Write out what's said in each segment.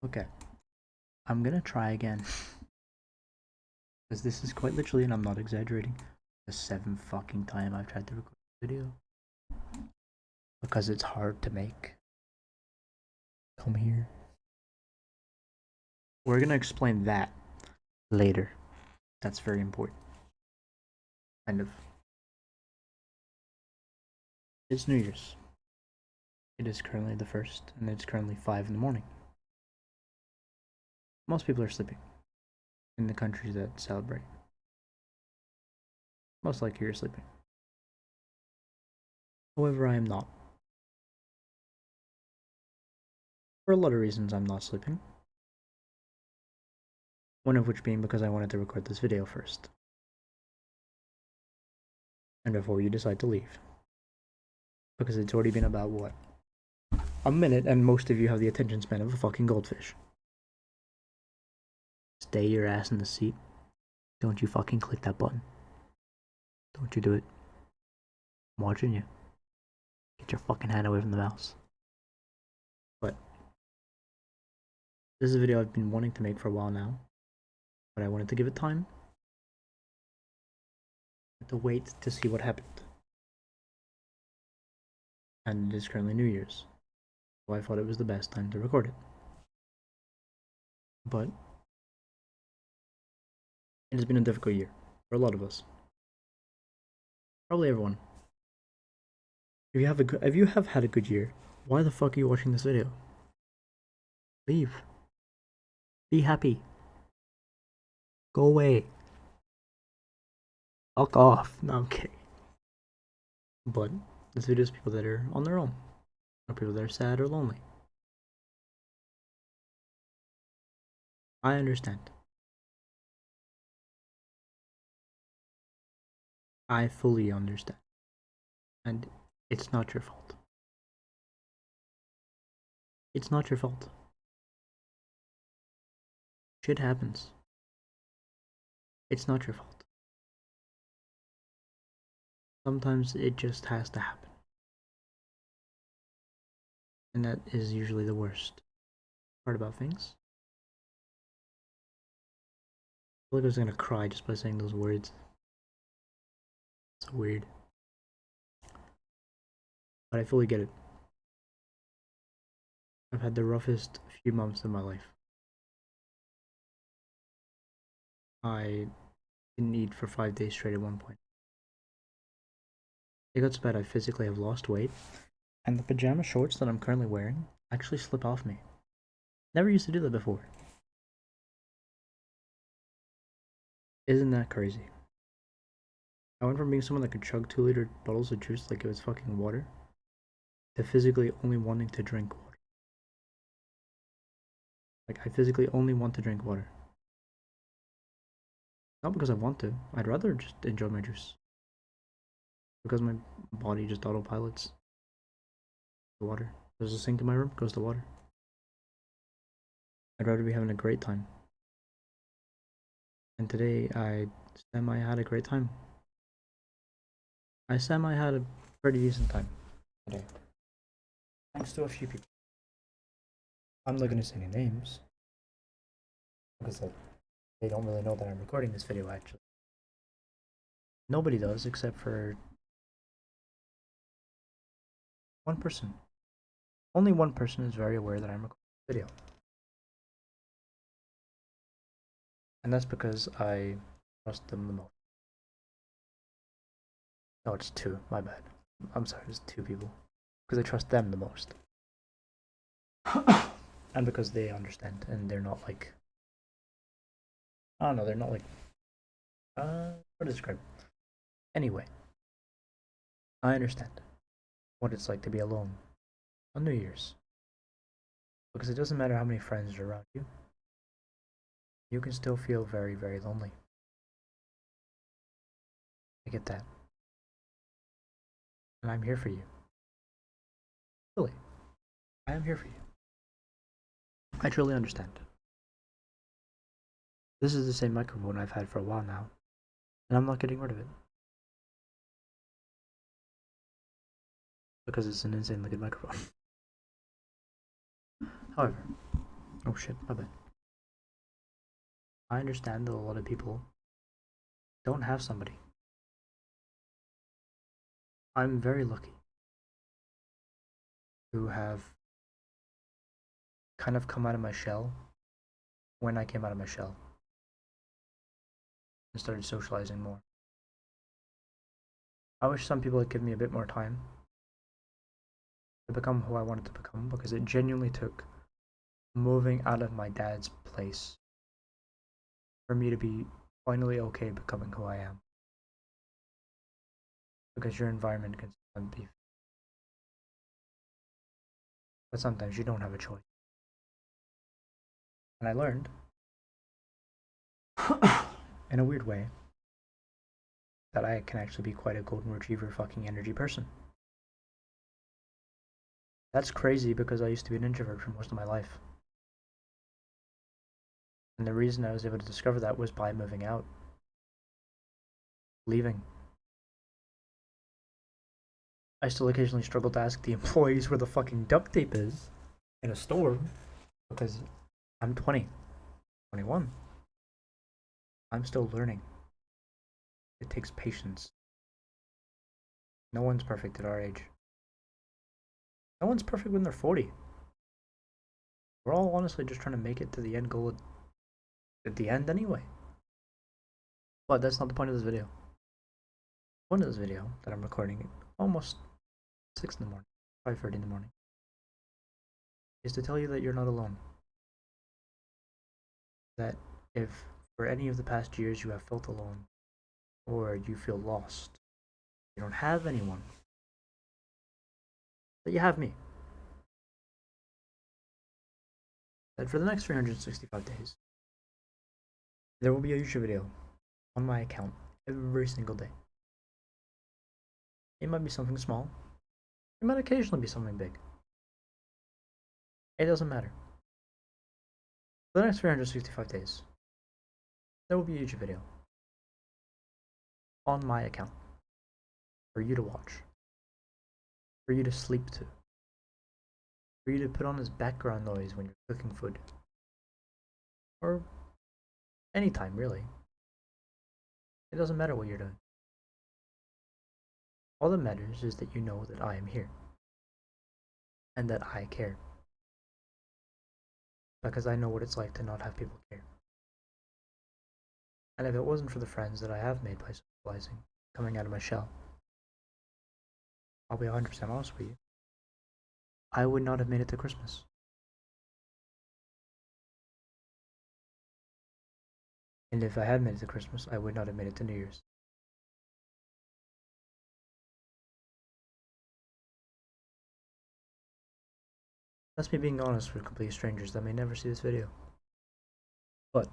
Okay, I'm gonna try again. Because this is quite literally, and I'm not exaggerating, the 7th fucking time I've tried to record a video. Because it's hard to make. Come here. We're gonna explain that later. That's very important. Kind of. It's New Year's. It is currently the 1st, and it's currently 5 in the morning. Most people are sleeping in the countries that celebrate. Most likely you're sleeping. However, I am not. For a lot of reasons, I'm not sleeping. One of which being because I wanted to record this video first. And before you decide to leave. Because it's already been about, what? A minute, and most of you have the attention span of a fucking goldfish. Stay your ass in the seat. Don't you fucking click that button. Don't you do it. I'm watching you. Get your fucking hand away from the mouse. But this is a video I've been wanting to make for a while now. But I wanted to give it time. To wait to see what happened. And it is currently New Year's. So I thought it was the best time to record it. But it has been a difficult year for a lot of us. Probably everyone. If you have had a good year, why the fuck are you watching this video? Leave. Be happy. Go away. Fuck off. No, I'm kidding. But this video is people that are on their own, or people that are sad or lonely. I understand. I fully understand. And it's not your fault. It's not your fault. Shit happens. It's not your fault. Sometimes it just has to happen. And that is usually the worst part about things. I feel like I was gonna cry just by saying those words. It's weird. But I fully get it. I've had the roughest few months of my life. I didn't eat for 5 days straight at one point. It got so bad I physically have lost weight, and the pajama shorts that I'm currently wearing actually slip off me. Never used to do that before. Isn't that crazy? I went from being someone that could chug 2-liter bottles of juice like it was fucking water, to physically only wanting to drink water. Like, I physically only want to drink water. Not because I want to, I'd rather just enjoy my juice. Because my body just autopilots the water. There's a sink in my room, goes the water. I'd rather be having a great time. And today I semi had a great time. I semi had a pretty decent time today. Thanks to a few people. I'm not gonna say any names. Because they don't really know that I'm recording this video actually. Nobody does except for one person. Only one person is very aware that I'm recording this video. And that's because I trust them the most. No, it's two, my bad. I'm sorry, it's two people. Because I trust them the most. And because they understand and they're not like, I don't know, they're not like, how to describe it? Anyway, I understand what it's like to be alone on New Year's. Because it doesn't matter how many friends are around you, you can still feel very, very lonely. I get that. And I'm here for you. Really, I am here for you. I truly understand. This is the same microphone I've had for a while now, and I'm not getting rid of it. Because it's an insanely good microphone. However, Oh shit, my bad. I understand that a lot of people don't have somebody. I'm very lucky to have kind of come out of my shell when I came out of my shell and started socializing more. I wish some people had given me a bit more time to become who I wanted to become, because it genuinely took moving out of my dad's place for me to be finally okay becoming who I am. Because your environment can sometimes be, but sometimes you don't have a choice. And I learned, in a weird way, that I can actually be quite a golden retriever fucking energy person. That's crazy because I used to be an introvert for most of my life. And the reason I was able to discover that was by moving out, leaving. I still occasionally struggle to ask the employees where the fucking duct tape is in a store because I'm 20, 21. I'm still learning. It takes patience. No one's perfect at our age. No one's perfect when they're 40. We're all honestly just trying to make it to the end goal at the end anyway. But that's not the point of this video. The point of this video that I'm recording at almost 6 in the morning, 5:30 in the morning, is to tell you that you're not alone. That if for any of the past years you have felt alone, or you feel lost, you don't have anyone, that you have me. That for the next 365 days, there will be a YouTube video on my account every single day. It might be something small, it might occasionally be something big. It doesn't matter. For the next 365 days, there will be a YouTube video on my account for you to watch, for you to sleep to, for you to put on as background noise when you're cooking food, or anytime really. It doesn't matter what you're doing. All that matters is that you know that I am here and that I care, because I know what it's like to not have people care. And if it wasn't for the friends that I have made by socializing, coming out of my shell, I'll be 100% honest with you, I would not have made it to Christmas. And if I had made it to Christmas, I would not have made it to New Year's. That's me being honest with complete strangers that may never see this video. But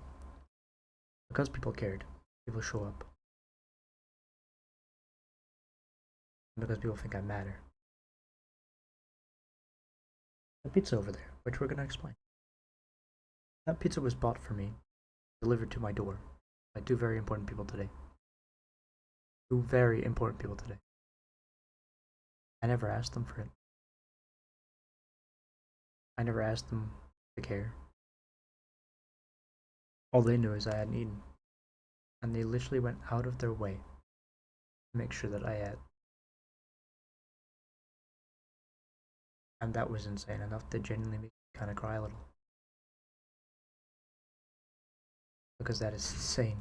because people cared, people show up. And because people think I matter. The pizza over there, which we're gonna explain. That pizza was bought for me, delivered to my door by two very important people today. Two very important people today. I never asked them for it. I never asked them to care. All they knew is I hadn't eaten. And they literally went out of their way to make sure that I ate. And that was insane enough to genuinely make me kind of cry a little. Because that is insane.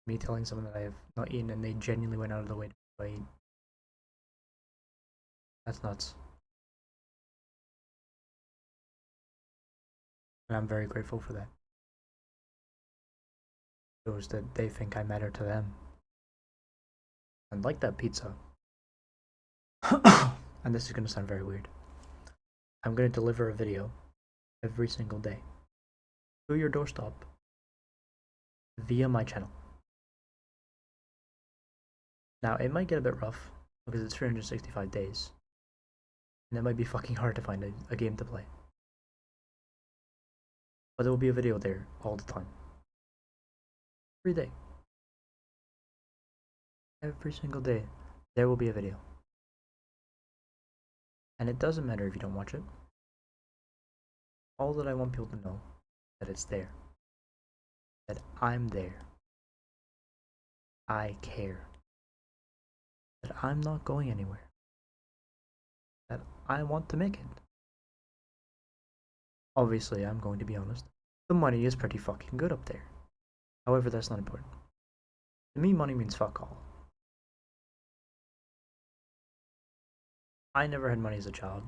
Me telling someone that I have not eaten and they genuinely went out of the way to eat. That's nuts. And I'm very grateful for that. It shows that they think I matter to them. And like that pizza. And this is going to sound very weird. I'm going to deliver a video every single day to your doorstep via my channel. Now, it might get a bit rough because it's 365 days. And it might be fucking hard to find a game to play. But there will be a video there all the time. Every day. Every single day, there will be a video. And it doesn't matter if you don't watch it. All that I want people to know that it's there. That I'm there. I care. That I'm not going anywhere. That I want to make it. Obviously, I'm going to be honest. The money is pretty fucking good up there. However, that's not important. To me, money means fuck all. I never had money as a child.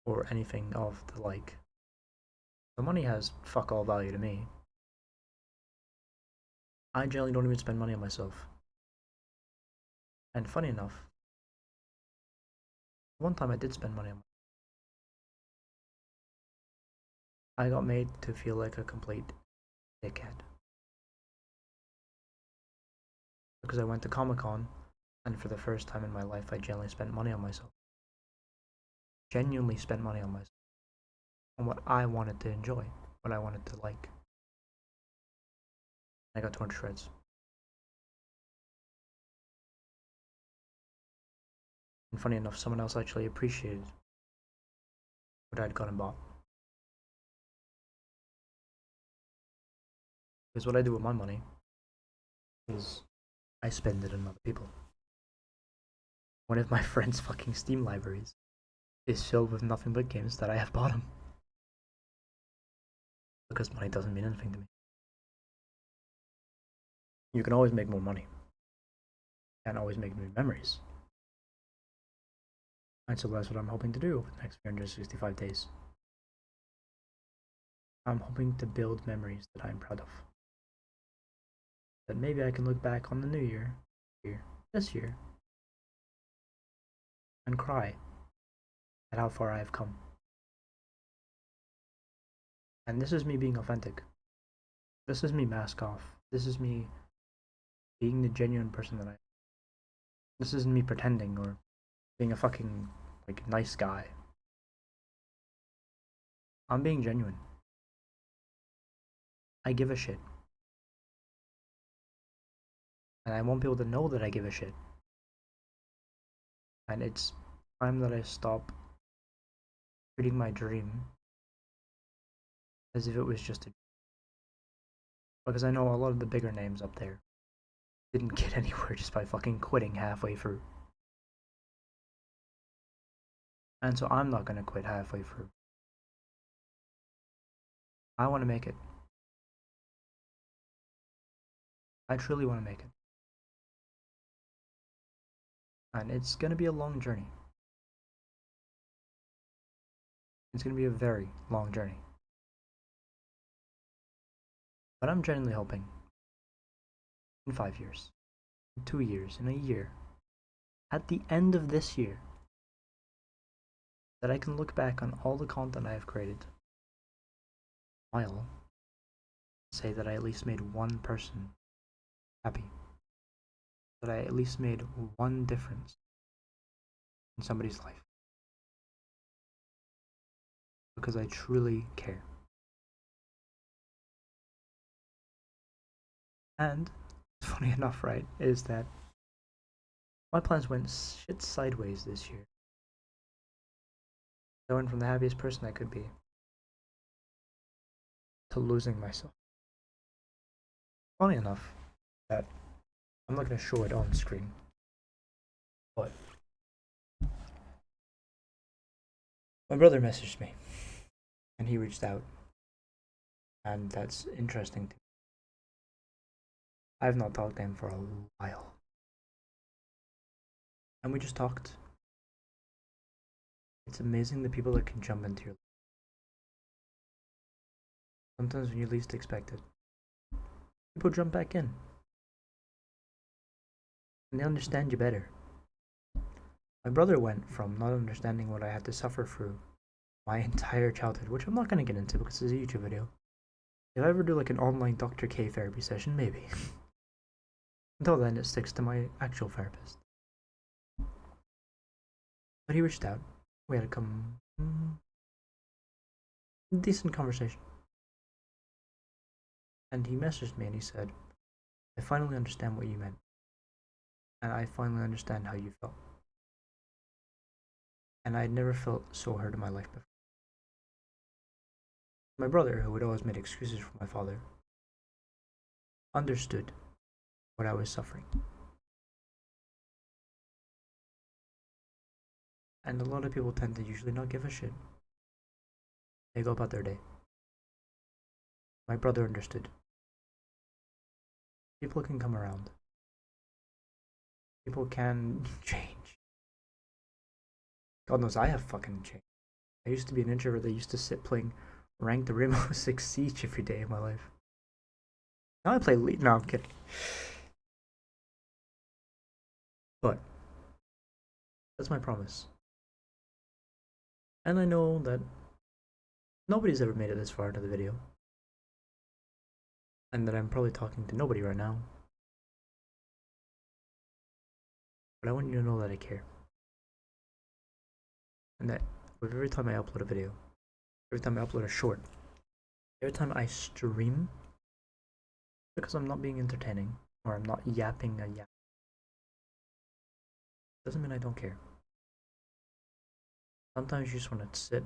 Or anything of the like. The money has fuck all value to me. I generally don't even spend money on myself. And funny enough, one time I did spend money on myself. I got made to feel like a complete dickhead. Because I went to Comic Con, and for the first time in my life, I genuinely spent money on myself. Genuinely spent money on myself. On what I wanted to enjoy, what I wanted to like. I got torn to shreds. And funny enough, someone else actually appreciated what I'd gone and bought. Because what I do with my money is I spend it on other people. One of my friend's fucking Steam libraries is filled with nothing but games that I have bought him. Because money doesn't mean anything to me. You can always make more money. You can't always make new memories. And so that's what I'm hoping to do over the next 365 days. I'm hoping to build memories that I'm proud of. That maybe I can look back on the new year, this year, and cry at how far I have come. And this is me being authentic. This is me mask off. This is me being the genuine person that I am. This isn't me pretending or being a fucking like nice guy. I'm being genuine. I give a shit. And I want people to know that I give a shit. And it's time that I stop treating my dream as if it was just a, because I know a lot of the bigger names up there didn't get anywhere just by fucking quitting halfway through. And so I'm not gonna quit halfway through. I want to make it. I truly want to make it. And it's gonna be a long journey. It's gonna be a very long journey. But I'm genuinely hoping in 5 years, in 2 years, in a year, at the end of this year, that I can look back on all the content I have created, while say that I at least made one person happy. That I at least made one difference in somebody's life. Because I truly care. And, funny enough, right, is that my plans went shit sideways this year. I went from the happiest person I could be to losing myself. Funny enough, that I'm not going to show it on screen, but my brother messaged me and he reached out, and that's interesting to me. I've not talked to him for a while, and we just talked. It's amazing the people that can jump into your life. Sometimes when you least expect it, people jump back in and they understand you better. My brother went from not understanding what I had to suffer through my entire childhood, which I'm not going to get into because it's a YouTube video. If I ever do like an online Dr. K therapy session, maybe. Until then, it sticks to my actual therapist. But he reached out. We had a decent conversation. And he messaged me and he said, I finally understand what you meant. And I finally understand how you felt. And I'd never felt so hurt in my life before. My brother, who had always made excuses for my father, understood what I was suffering. And a lot of people tend to usually not give a shit. They go about their day. My brother understood. People can come around. People can change. God knows I have fucking changed. I used to be an introvert that used to sit playing ranked Rainbow Six Siege every day of my life. Now I play League. No, I'm kidding. But that's my promise. And I know that nobody's ever made it this far into the video. And that I'm probably talking to nobody right now. But I want you to know that I care. And that with every time I upload a video, every time I upload a short, every time I stream, because I'm not being entertaining, or I'm not yapping a yap, doesn't mean I don't care. Sometimes you just want to sit,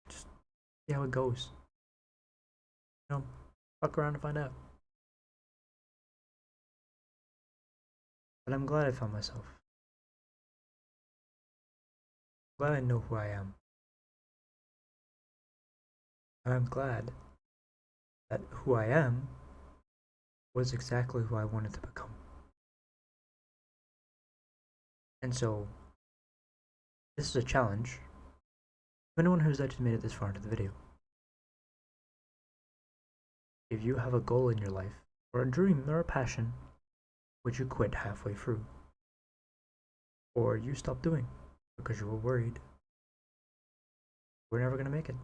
just see how it goes. You know, fuck around and find out. But I'm glad I found myself. I'm glad I know who I am. And I'm glad that who I am was exactly who I wanted to become. And so, this is a challenge for anyone who's actually made it this far into the video. If you have a goal in your life, or a dream, or a passion, which you quit halfway through, or you stopped doing because you were worried we're never going to make it,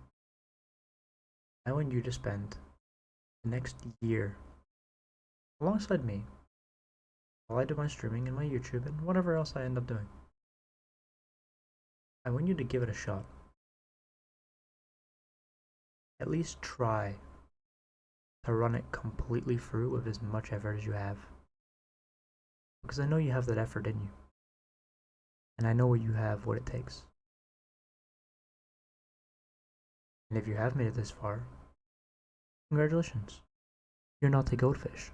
I want you to spend the next year alongside me while I do my streaming and my YouTube and whatever else I end up doing. I want you to give it a shot. At least try to run it completely through with as much effort as you have. Because I know you have that effort in you. And I know you have what it takes. And if you have made it this far, congratulations. You're not a goldfish.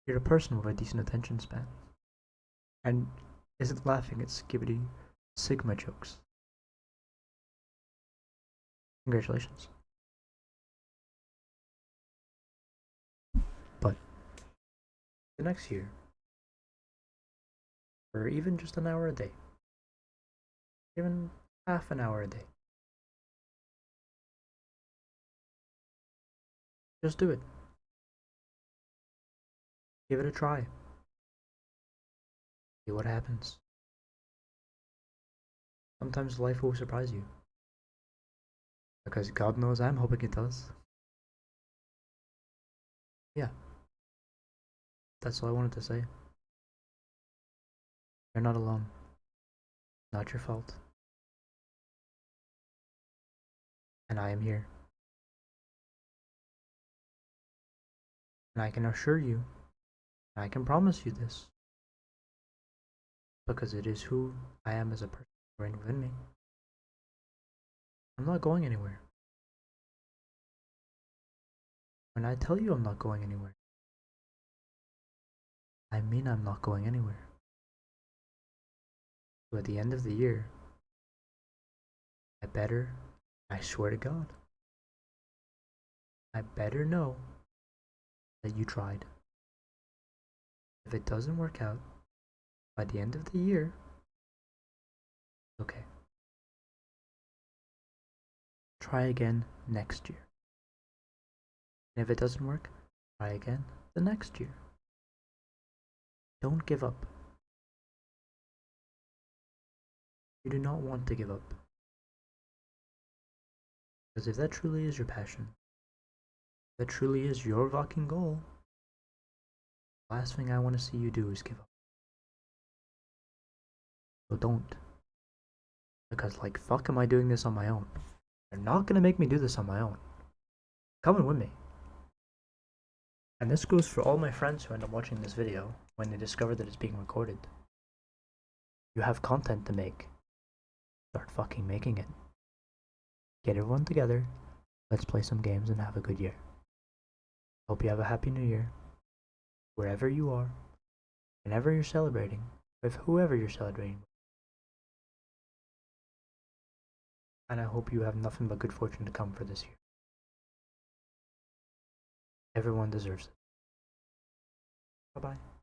You're a person with a decent attention span. And isn't laughing at skibbity Sigma jokes. Congratulations. But the next year, or even just an hour a day, even half an hour a day, just do it. Give it a try. See what happens. Sometimes life will surprise you. Because God knows I'm hoping it does. Yeah. That's all I wanted to say. You're not alone. Not your fault. And I am here. And I can assure you, and I can promise you this, because it is who I am as a person right within me. I'm not going anywhere. When I tell you I'm not going anywhere, I mean I'm not going anywhere. So at the end of the year, I swear to God, I better know that you tried. If it doesn't work out by the end of the year, okay. Try again next year. And if it doesn't work, try again the next year. Don't give up. You do not want to give up. Because if that truly is your passion, if that truly is your fucking goal, the last thing I want to see you do is give up. So don't. Because like fuck am I doing this on my own? They're not gonna make me do this on my own. Come with me. And this goes for all my friends who end up watching this video when they discover that it's being recorded. You have content to make. Start fucking making it. get everyone together. Let's play some games and have a good year. Hope you have a happy new year, wherever you are, whenever you're celebrating, with whoever you're celebrating. And I hope you have nothing but good fortune to come for this year. Everyone deserves it. Bye bye.